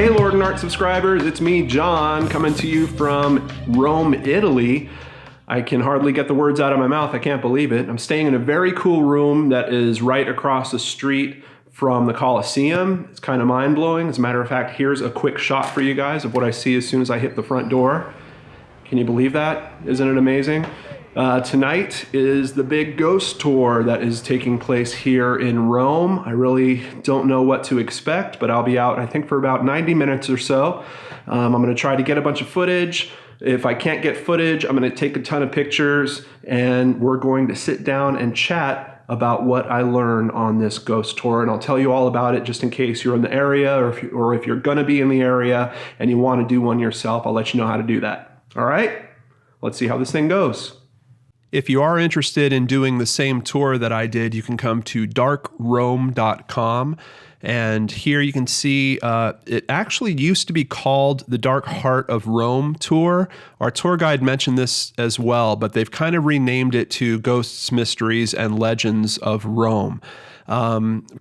Hey Lord and Art subscribers, it's me, John, coming to you from Rome, Italy. I can hardly get the words out of my mouth, I can't believe it. I'm staying in a very cool room that is right across the street from the Colosseum. It's kind of mind-blowing. As a matter of fact, here's a quick shot for you guys of what I see as soon as I hit the front door. Can you believe that? Isn't it amazing? Tonight is the big ghost tour that is taking place here in Rome. I really don't know what to expect, but I'll be out, I think, for about 90 minutes or so. I'm going to try to get a bunch of footage. If I can't get footage, I'm going to take a ton of pictures, and we're going to sit down and chat about what I learned on this ghost tour, and I'll tell you all about it just in case you're in the area, or if you're going to be in the area and you want to do one yourself, I'll let you know how to do that. All right? Let's see how this thing goes. If you are interested in doing the same tour that I did, you can come to darkrome.com. And here you can see it actually used to be called the Dark Heart of Rome Tour. Our tour guide mentioned this as well, but they've kind of renamed it to Ghosts, Mysteries, and Legends of Rome.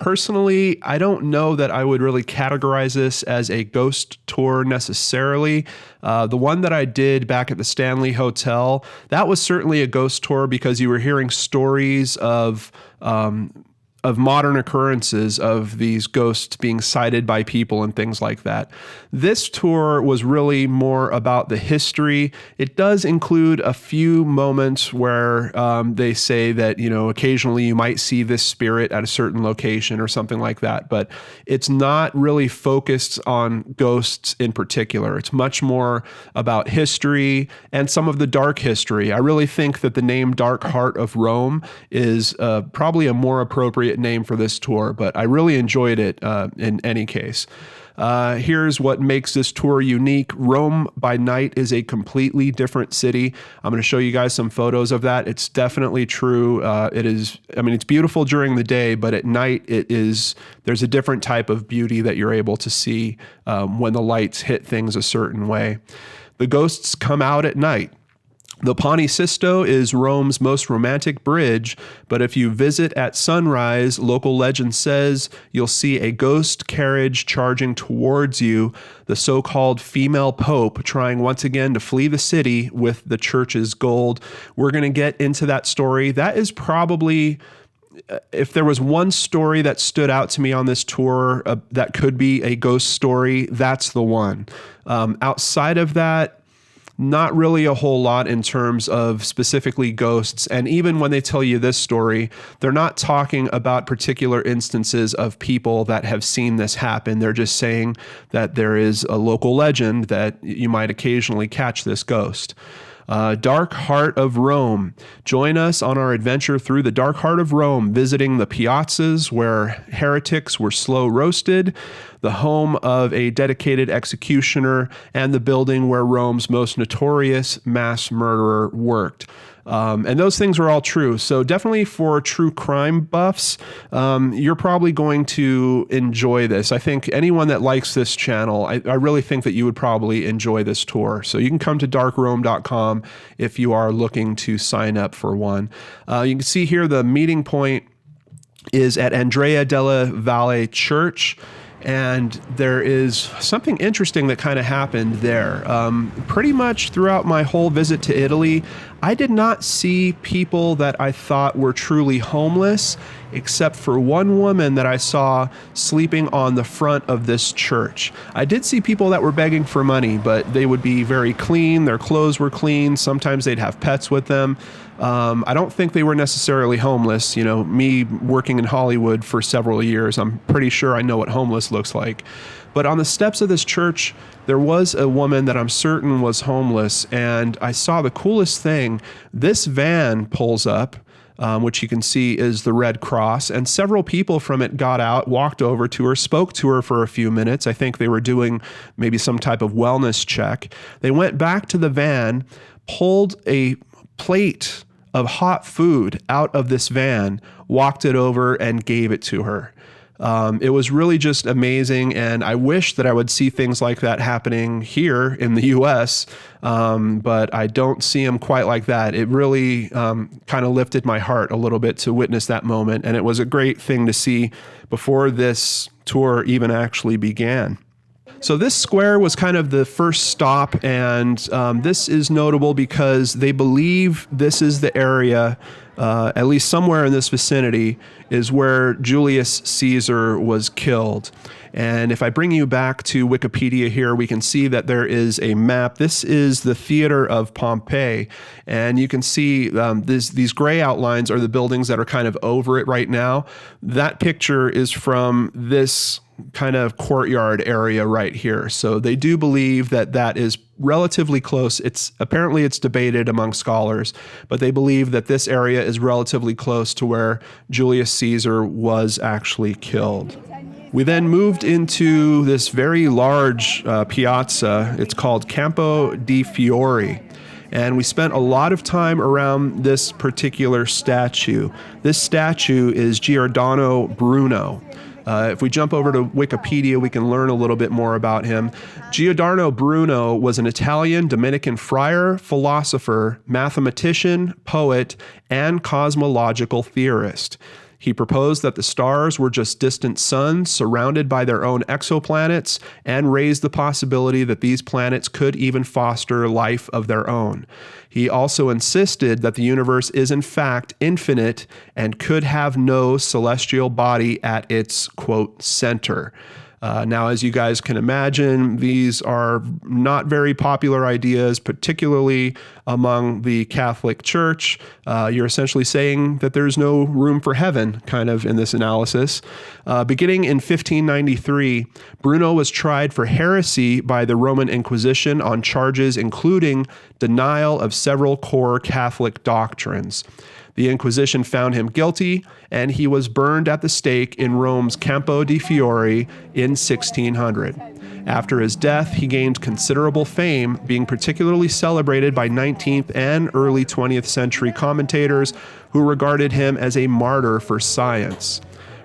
Personally, I don't know that I would really categorize this as a ghost tour necessarily. The one that I did back at the Stanley Hotel, that was certainly a ghost tour because you were hearing stories of modern occurrences of these ghosts being sighted by people and things like that. This tour was really more about the history. It does include a few moments where they say that, you know, occasionally you might see this spirit at a certain location or something like that, but it's not really focused on ghosts in particular. It's much more about history and some of the dark history. I really think that the name Dark Heart of Rome is probably a more appropriate name for this tour, but I really enjoyed it in any case. Here's what makes this tour unique. Rome by night is a completely different city. I'm going to show you guys some photos of that. It's definitely true. It's beautiful during the day, but at night there's a different type of beauty that you're able to see when the lights hit things a certain way. The ghosts come out at night. The Ponte Sisto is Rome's most romantic bridge, but if you visit at sunrise, local legend says you'll see a ghost carriage charging towards you, the so-called female pope trying once again to flee the city with the church's gold. We're going to get into that story. That is probably, if there was one story that stood out to me on this tour that could be a ghost story, that's the one. Outside of that, not really a whole lot in terms of specifically ghosts. And even when they tell you this story, they're not talking about particular instances of people that have seen this happen. They're just saying that there is a local legend that you might occasionally catch this ghost. Dark Heart of Rome. Join us on our adventure through the Dark Heart of Rome, visiting the piazzas where heretics were slow roasted, the home of a dedicated executioner, and the building where Rome's most notorious mass murderer worked. And those things are all true. So definitely for true crime buffs, you're probably going to enjoy this. I think anyone that likes this channel, I really think that you would probably enjoy this tour. So you can come to darkrome.com if you are looking to sign up for one. You can see here the meeting point is at Andrea della Valle Church. And there is something interesting that kind of happened there. Pretty much throughout my whole visit to Italy, I did not see people that I thought were truly homeless, except for one woman that I saw sleeping on the front of this church. I did see people that were begging for money, but they would be very clean. Their clothes were clean. Sometimes they'd have pets with them. I don't think they were necessarily homeless. You know, me working in Hollywood for several years, I'm pretty sure I know what homeless looks like. But on the steps of this church, there was a woman that I'm certain was homeless, and I saw the coolest thing. This van pulls up, which you can see is the Red Cross, and several people from it got out, walked over to her, spoke to her for a few minutes. I think they were doing maybe some type of wellness check. They went back to the van, pulled a plate of hot food out of this van, walked it over, and gave it to her. It was really just amazing, and I wish that I would see things like that happening here in the U.S., but I don't see them quite like that. It really kind of lifted my heart a little bit to witness that moment, and it was a great thing to see before this tour even actually began. So this square was kind of the first stop, and this is notable because they believe this is the area, at least somewhere in this vicinity, is where Julius Caesar was killed. And if I bring you back to Wikipedia here, we can see that there is a map. This is the theater of Pompeii, and you can see these gray outlines are the buildings that are kind of over it right now. That picture is from this kind of courtyard area right here. So they do believe that that is relatively close. Apparently it's debated among scholars, but they believe that this area is relatively close to where Julius Caesar was actually killed. We then moved into this very large piazza. It's called Campo di Fiori. And we spent a lot of time around this particular statue. This statue is Giordano Bruno. If we jump over to Wikipedia, we can learn a little bit more about him. Giordano Bruno was an Italian Dominican friar, philosopher, mathematician, poet, and cosmological theorist. He proposed that the stars were just distant suns surrounded by their own exoplanets, and raised the possibility that these planets could even foster life of their own. He also insisted that the universe is in fact infinite and could have no celestial body at its, quote, center. Now, as you guys can imagine, these are not very popular ideas, particularly among the Catholic Church. You're essentially saying that there's no room for heaven, kind of, in this analysis. Beginning in 1593, Bruno was tried for heresy by the Roman Inquisition on charges including denial of several core Catholic doctrines. The Inquisition found him guilty, and he was burned at the stake in Rome's Campo di Fiori in 1600. After his death, he gained considerable fame, being particularly celebrated by 19th and early 20th century commentators who regarded him as a martyr for science.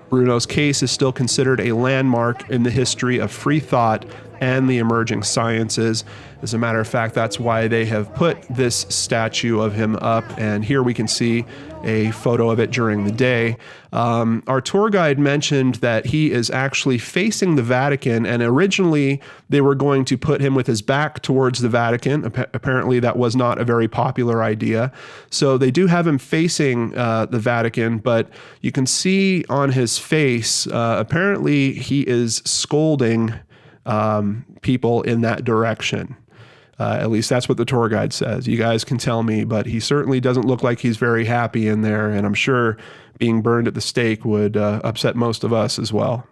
Bruno's case is still considered a landmark in the history of free thought and the emerging sciences. As a matter of fact, that's why they have put this statue of him up, and here we can see a photo of it during the day. Our tour guide mentioned that he is actually facing the Vatican, and originally they were going to put him with his back towards the Vatican. Apparently that was not a very popular idea. So they do have him facing the Vatican, but you can see on his face, apparently he is scolding people in that direction. At least that's what the tour guide says. You guys can tell me, but he certainly doesn't look like he's very happy in there, and I'm sure being burned at the stake would upset most of us as well.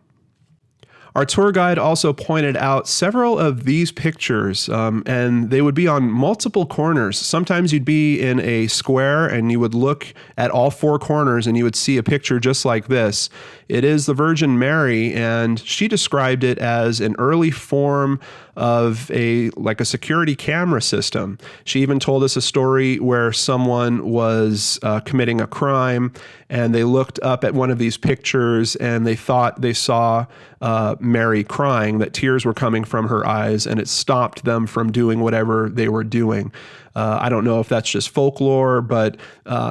Our tour guide also pointed out several of these pictures, and they would be on multiple corners. Sometimes you'd be in a square and you would look at all four corners and you would see a picture just like this. It is the Virgin Mary, and she described it as an early form of a security camera system. She even told us a story where someone was committing a crime, and they looked up at one of these pictures and they thought they saw Mary crying, that tears were coming from her eyes, and it stopped them from doing whatever they were doing. I don't know if that's just folklore, but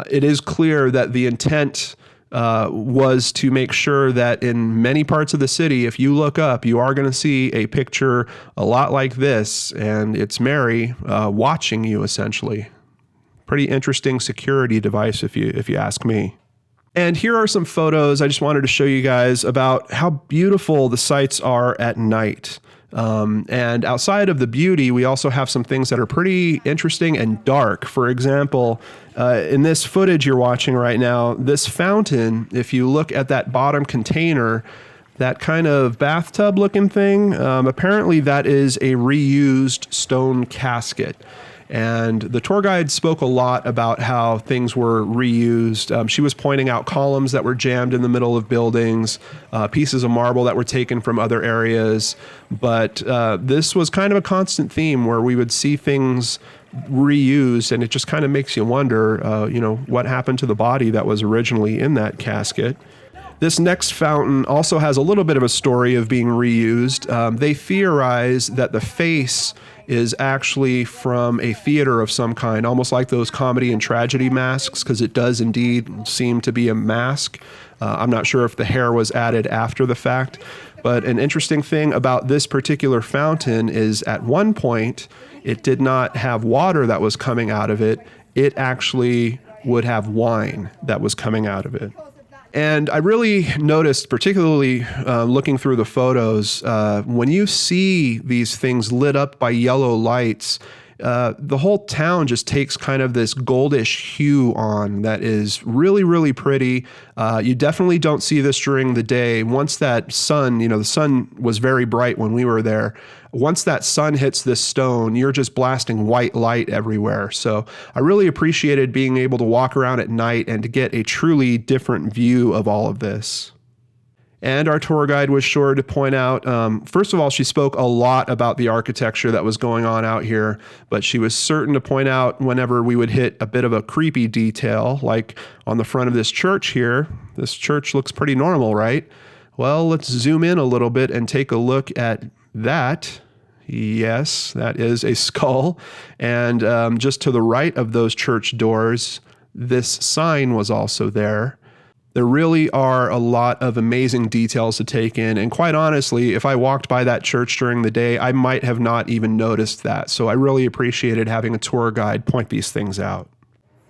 it is clear that the intent was to make sure that in many parts of the city, if you look up, you are going to see a picture a lot like this, and it's Mary watching you, essentially. Pretty interesting security device, if you ask me. And here are some photos I just wanted to show you guys about how beautiful the sights are at night. And outside of the beauty, we also have some things that are pretty interesting and dark. For example, in this footage you're watching right now, this fountain, if you look at that bottom container, that kind of bathtub looking thing, apparently that is a reused stone casket. And the tour guide spoke a lot about how things were reused. She was pointing out columns that were jammed in the middle of buildings, pieces of marble that were taken from other areas. But this was kind of a constant theme where we would see things reused, and it just kind of makes you wonder, what happened to the body that was originally in that casket. This next fountain also has a little bit of a story of being reused. They theorize that the face is actually from a theater of some kind, almost like those comedy and tragedy masks, because it does indeed seem to be a mask. I'm not sure if the hair was added after the fact, But an interesting thing about this particular fountain is at one point, it did not have water that was coming out of it. It actually would have wine that was coming out of it. And I really noticed, particularly looking through the photos, when you see these things lit up by yellow lights, the whole town just takes kind of this goldish hue on that is really, really pretty. You definitely don't see this during the day. Once that sun, the sun was very bright when we were there. Once that sun hits this stone, you're just blasting white light everywhere. So I really appreciated being able to walk around at night and to get a truly different view of all of this. And our tour guide was sure to point out, first of all, she spoke a lot about the architecture that was going on out here, but she was certain to point out whenever we would hit a bit of a creepy detail, like on the front of this church here. This church looks pretty normal, right? Well, let's zoom in a little bit and take a look at that. Yes, that is a skull. And just to the right of those church doors, this sign was also there. There really are a lot of amazing details to take in. And quite honestly, if I walked by that church during the day, I might have not even noticed that. So I really appreciated having a tour guide point these things out.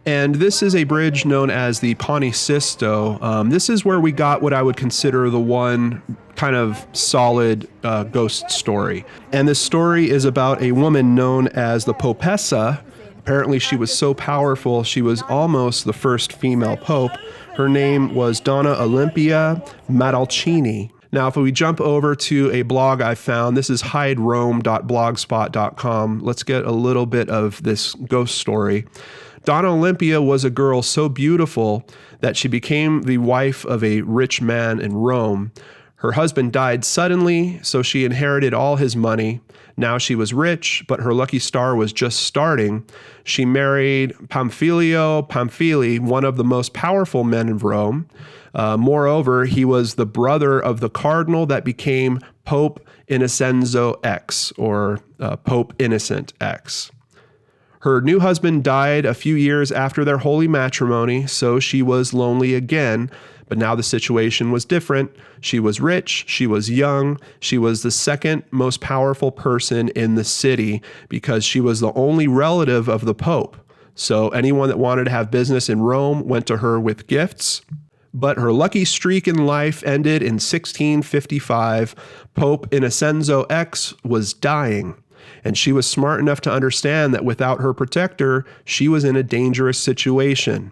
And this is a bridge known as the Ponte Sisto. This is where we got what I would consider the one kind of solid ghost story. And this story is about a woman known as the Popessa. Apparently she was so powerful, she was almost the first female pope. Her name was Donna Olympia Matalcini. Now, if we jump over to a blog I found, this is hiderome.blogspot.com. Let's get a little bit of this ghost story. Donna Olympia was a girl so beautiful that she became the wife of a rich man in Rome. Her husband died suddenly, so she inherited all his money. Now she was rich, but her lucky star was just starting. She married Pamphilio Pamphili, one of the most powerful men in Rome. Moreover, he was the brother of the cardinal that became Pope Innocenzo X, or Pope Innocent X. Her new husband died a few years after their holy matrimony, so she was lonely again. But now the situation was different. She was rich, she was young, she was the second most powerful person in the city because she was the only relative of the Pope. So anyone that wanted to have business in Rome went to her with gifts. But her lucky streak in life ended in 1655. Pope Innocenzo X was dying. And she was smart enough to understand that without her protector, she was in a dangerous situation.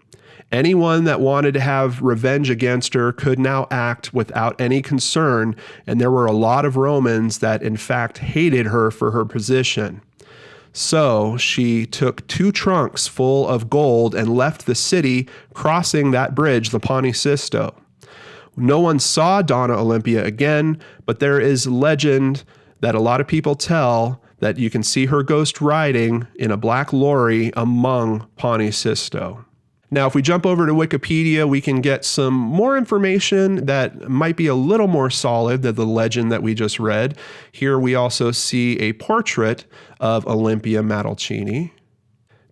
Anyone that wanted to have revenge against her could now act without any concern, and there were a lot of Romans that in fact hated her for her position. So she took 2 trunks full of gold and left the city, crossing that bridge, the Ponte Sisto. No one saw Donna Olympia again, but there is legend that a lot of people tell that you can see her ghost riding in a black lorry among Ponte Sisto. Now, if we jump over to Wikipedia, we can get some more information that might be a little more solid than the legend that we just read. Here we also see a portrait of Olympia Matalcini.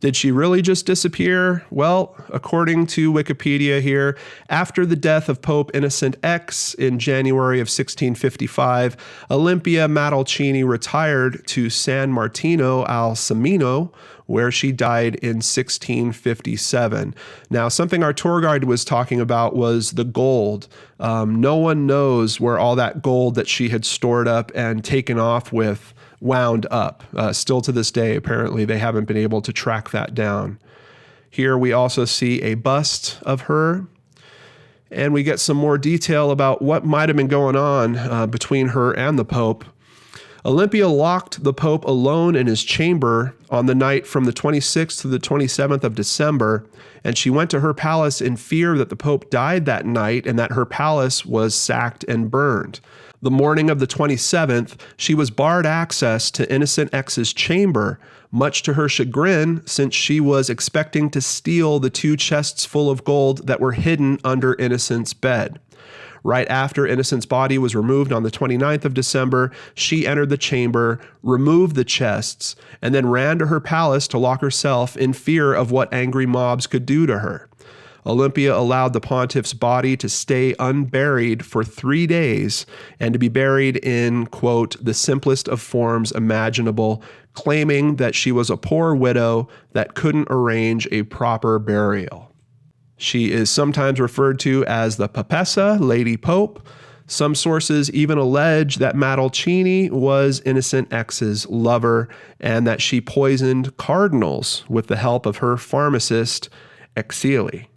Did she really just disappear? Well, according to Wikipedia here, after the death of Pope Innocent X in January of 1655, Olympia Matalcini retired to San Martino al Semino, where she died in 1657. Now, something our tour guide was talking about was the gold. No one knows where all that gold that she had stored up and taken off with wound up. Still to this day, apparently, they haven't been able to track that down. Here we also see a bust of her, and we get some more detail about what might have been going on between her and the Pope. Olympia locked the Pope alone in his chamber on the night from the 26th to the 27th of December, and she went to her palace in fear that the Pope died that night and that her palace was sacked and burned. The morning of the 27th, she was barred access to Innocent X's chamber, much to her chagrin, since she was expecting to steal the 2 chests full of gold that were hidden under Innocent's bed. Right after Innocent's body was removed on the 29th of December, she entered the chamber, removed the chests, and then ran to her palace to lock herself in fear of what angry mobs could do to her. Olympia allowed the pontiff's body to stay unburied for 3 days and to be buried in, quote, the simplest of forms imaginable, claiming that she was a poor widow that couldn't arrange a proper burial. She is sometimes referred to as the Papessa, Lady Pope. Some sources even allege that Matalcini was Innocent X's lover and that she poisoned cardinals with the help of her pharmacist, Exili.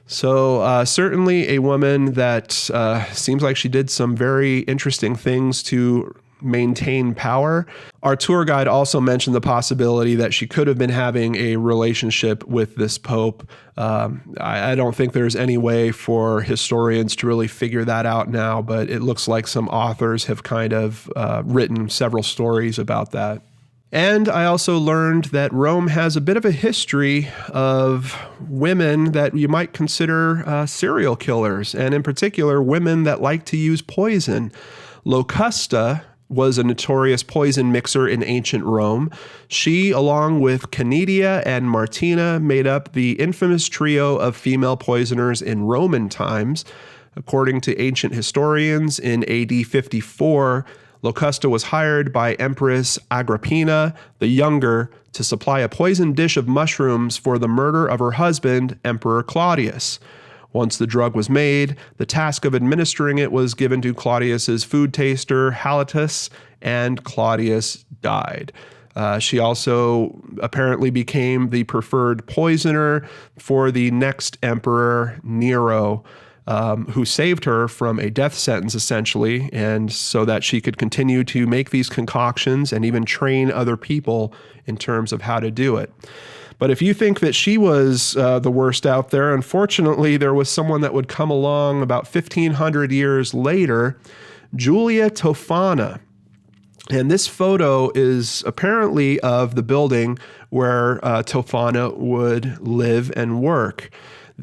So certainly a woman that seems like she did some very interesting things to maintain power. Our tour guide also mentioned the possibility that she could have been having a relationship with this pope. I don't think there's any way for historians to really figure that out now, but it looks like some authors have kind of written several stories about that. And I also learned that Rome has a bit of a history of women that you might consider serial killers, and in particular, women that like to use poison. Locusta was a notorious poison mixer in ancient Rome. She, along with Canidia and Martina, made up the infamous trio of female poisoners in Roman times. According to ancient historians, in AD 54, Locusta was hired by Empress Agrippina the Younger to supply a poisoned dish of mushrooms for the murder of her husband, Emperor Claudius. Once the drug was made, the task of administering it was given to Claudius's food taster, Halitus, and Claudius died. She also apparently became the preferred poisoner for the next emperor, Nero, who saved her from a death sentence, essentially, and so that she could continue to make these concoctions and even train other people in terms of how to do it. But if you think that she was the worst out there, unfortunately, there was someone that would come along about 1,500 years later, Julia Tofana. And this photo is apparently of the building where Tofana would live and work.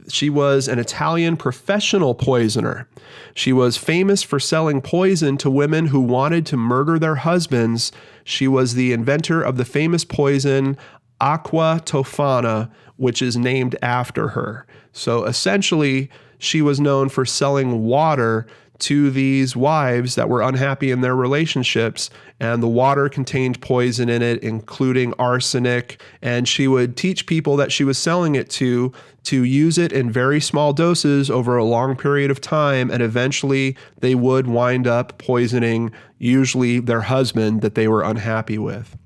She was an Italian professional poisoner. She was famous for selling poison to women who wanted to murder their husbands. She was the inventor of the famous poison Aqua Tofana, which is named after her. So essentially, she was known for selling water to these wives that were unhappy in their relationships, and the water contained poison in it, including arsenic, and she would teach people that she was selling it to use it in very small doses over a long period of time, and eventually they would wind up poisoning usually their husband that they were unhappy with.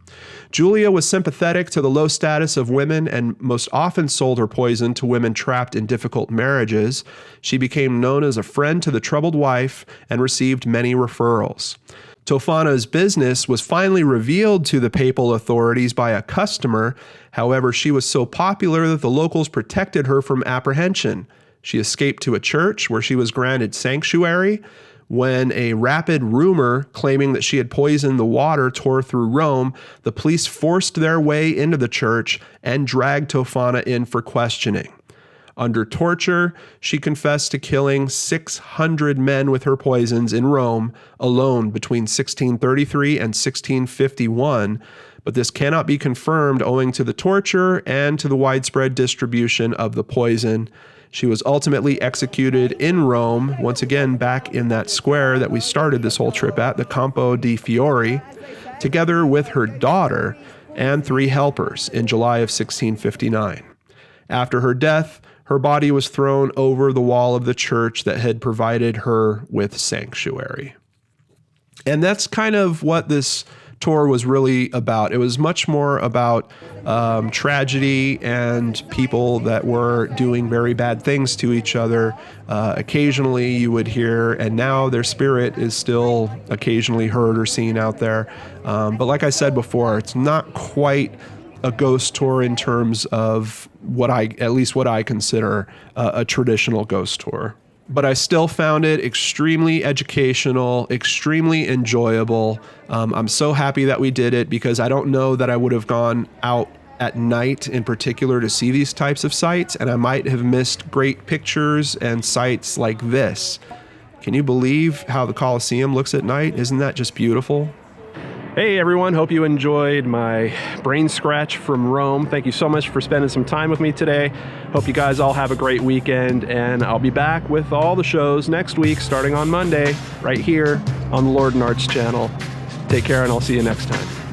Julia was sympathetic to the low status of women and most often sold her poison to women trapped in difficult marriages. She became known as a friend to the troubled wife and received many referrals. Tofana's business was finally revealed to the papal authorities by a customer. However, she was so popular that the locals protected her from apprehension. She escaped to a church where she was granted sanctuary. When a rapid rumor claiming that she had poisoned the water tore through Rome, the police forced their way into the church and dragged Tofana in for questioning. Under torture, she confessed to killing 600 men with her poisons in Rome alone between 1633 and 1651, but this cannot be confirmed owing to the torture and to the widespread distribution of the poison. She was ultimately executed in Rome, once again back in that square that we started this whole trip at, the Campo di Fiori, together with her daughter and 3 helpers in July of 1659. After her death, her body was thrown over the wall of the church that had provided her with sanctuary. And that's kind of what this tour was really about. It was much more about tragedy and people that were doing very bad things to each other. Occasionally you would hear, and now their spirit is still occasionally heard or seen out there. But like I said before, it's not quite a ghost tour in terms of at least what I consider a traditional ghost tour. But I still found it extremely educational, extremely enjoyable. I'm so happy that we did it because I don't know that I would have gone out at night in particular to see these types of sites, and I might have missed great pictures and sights like this. Can you believe how the Colosseum looks at night? Isn't that just beautiful? Hey everyone, hope you enjoyed my BrainScratch from Rome. Thank you so much for spending some time with me today. Hope you guys all have a great weekend, and I'll be back with all the shows next week starting on Monday right here on the Lord and Arts channel. Take care, and I'll see you next time.